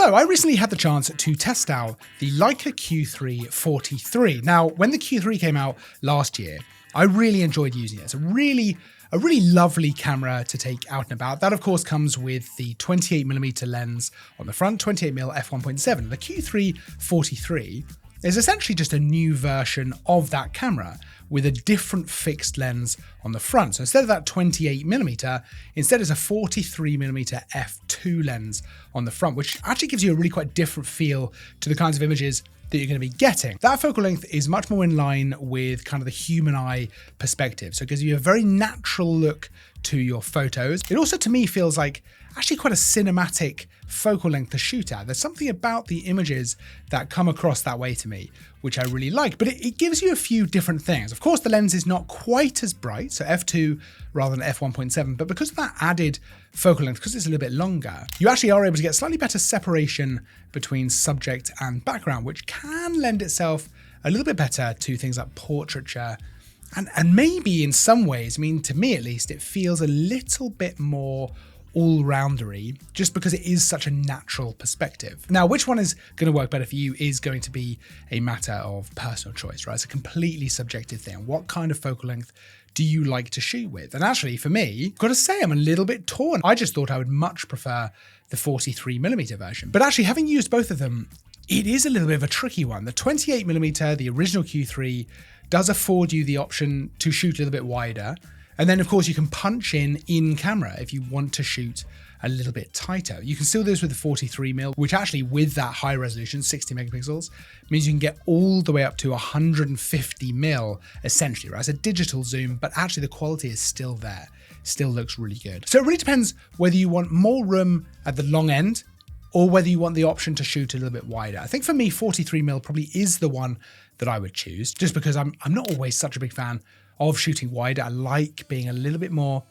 So I recently had the chance to test out the Leica Q3 43. Now, when the Q3 came out last year, I really enjoyed using it. It's a really lovely camera to take out and about. That, of course, comes with the 28mm lens on the front, 28mm f1.7. The Q3 43 is essentially just a new version of that camera with a different fixed lens on the front. So instead of that 28mm, instead it's a 43mm f2 lens on the front, which actually gives you a really quite different feel to the kinds of images that you're going to be getting. That focal length is much more in line with kind of the human eye perspective. So it gives you a very natural look to your photos. It also, to me, feels like actually quite a cinematic focal length to shoot at. There's something about the images that come across that way to me, which I really like, but it gives you a few different things. Of course, the lens is not quite as bright, so f2 rather than f1.7, but because of that added focal length, because it's a little bit longer, you actually are able to get slightly better separation between subject and background, which can lend itself a little bit better to things like portraiture. And maybe in some ways, I mean, to me at least, it feels a little bit more all-roundery, just because it is such a natural perspective. Now, which one is going to work better for you is going to be a matter of personal choice, right? It's a completely subjective thing. What kind of focal length do you like to shoot with? And actually, for me, I've got to say, I'm a little bit torn. I just thought I would much prefer the 43mm version. But actually, having used both of them, it is a little bit of a tricky one. The 28mm, the original Q3, does afford you the option to shoot a little bit wider. And then, of course, you can punch in camera if you want to shoot a little bit tighter. You can still do this with the 43mm, which actually, with that high resolution, 60 megapixels, means you can get all the way up to 150mm, essentially, right? It's a digital zoom, but actually the quality is still there. Still looks really good. So it really depends whether you want more room at the long end or whether you want the option to shoot a little bit wider. I think for me, 43mm probably is the one that I would choose, just because I'm not always such a big fan of shooting wider. I like being a little bit more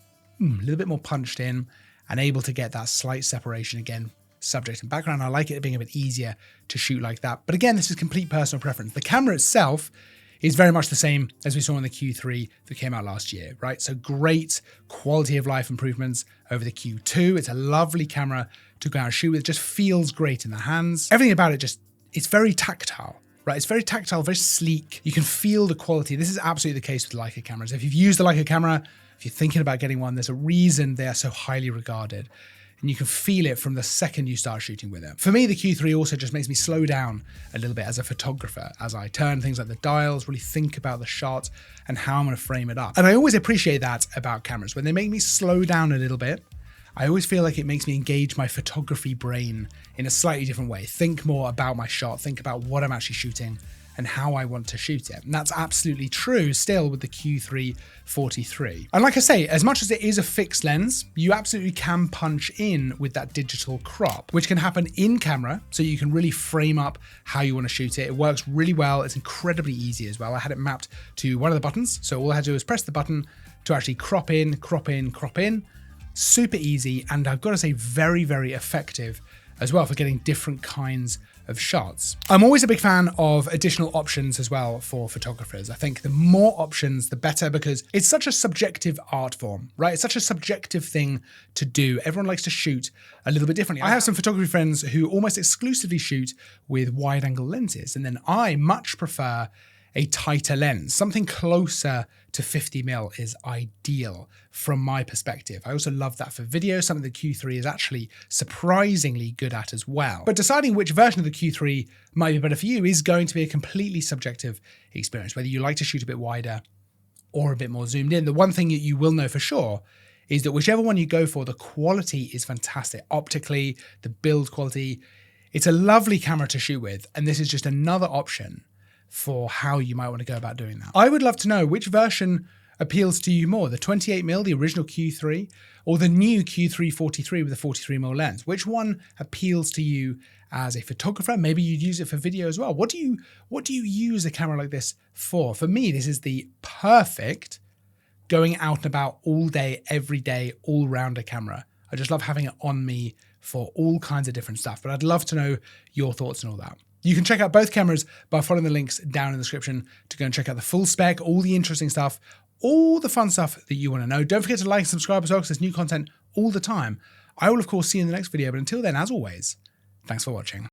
punched in and able to get that slight separation, again, subject and background. I like it being a bit easier to shoot like that. But again, this is complete personal preference. The camera itself is very much the same as we saw in the Q3 that came out last year, right? So great quality of life improvements over the Q2. It's a lovely camera to go out and shoot with. It just feels great in the hands. Everything about it it's very tactile. Right, it's very tactile, very sleek. You can feel the quality. This is absolutely the case with Leica cameras. If you've used the Leica camera, if you're thinking about getting one, there's a reason they are so highly regarded. And you can feel it from the second you start shooting with it. For me, the Q3 also just makes me slow down a little bit as a photographer, as I turn things like the dials, really think about the shot and how I'm gonna frame it up. And I always appreciate that about cameras. When they make me slow down a little bit, I always feel like it makes me engage my photography brain in a slightly different way. Think more about my shot, think about what I'm actually shooting and how I want to shoot it. And that's absolutely true still with the Q3 43. And like I say, as much as it is a fixed lens, you absolutely can punch in with that digital crop, which can happen in camera. So you can really frame up how you want to shoot it. It works really well. It's incredibly easy as well. I had it mapped to one of the buttons. So all I had to do was press the button to actually crop in, crop in, crop in. Super easy, and I've got to say very, very effective as well for getting different kinds of shots. I'm always a big fan of additional options as well for photographers. I think the more options, the better, because it's such a subjective art form, right? It's such a subjective thing to do. Everyone likes to shoot a little bit differently. I have some photography friends who almost exclusively shoot with wide angle lenses, and then I much prefer a tighter lens. Something closer to 50mm is ideal from my perspective. I also love that for video, something the Q3 is actually surprisingly good at as well. But deciding which version of the Q3 might be better for you is going to be a completely subjective experience, whether you like to shoot a bit wider or a bit more zoomed in. The one thing that you will know for sure is that whichever one you go for, the quality is fantastic. Optically, the build quality, it's a lovely camera to shoot with, and this is just another option for how you might want to go about doing that. I would love to know which version appeals to you more, the 28mm, the original Q3, or the new Q3 43 with a 43mm lens. Which one appeals to you as a photographer? Maybe you'd use it for video as well. What do you use a camera like this for? For me, this is the perfect going out and about all day, every day, all-rounder camera. I just love having it on me for all kinds of different stuff, but I'd love to know your thoughts and all that. You can check out both cameras by following the links down in the description to go and check out the full spec, all the interesting stuff, all the fun stuff that you want to know. Don't forget to like and subscribe as well, because there's new content all the time. I will, of course, see you in the next video, but until then, as always, Thanks for watching.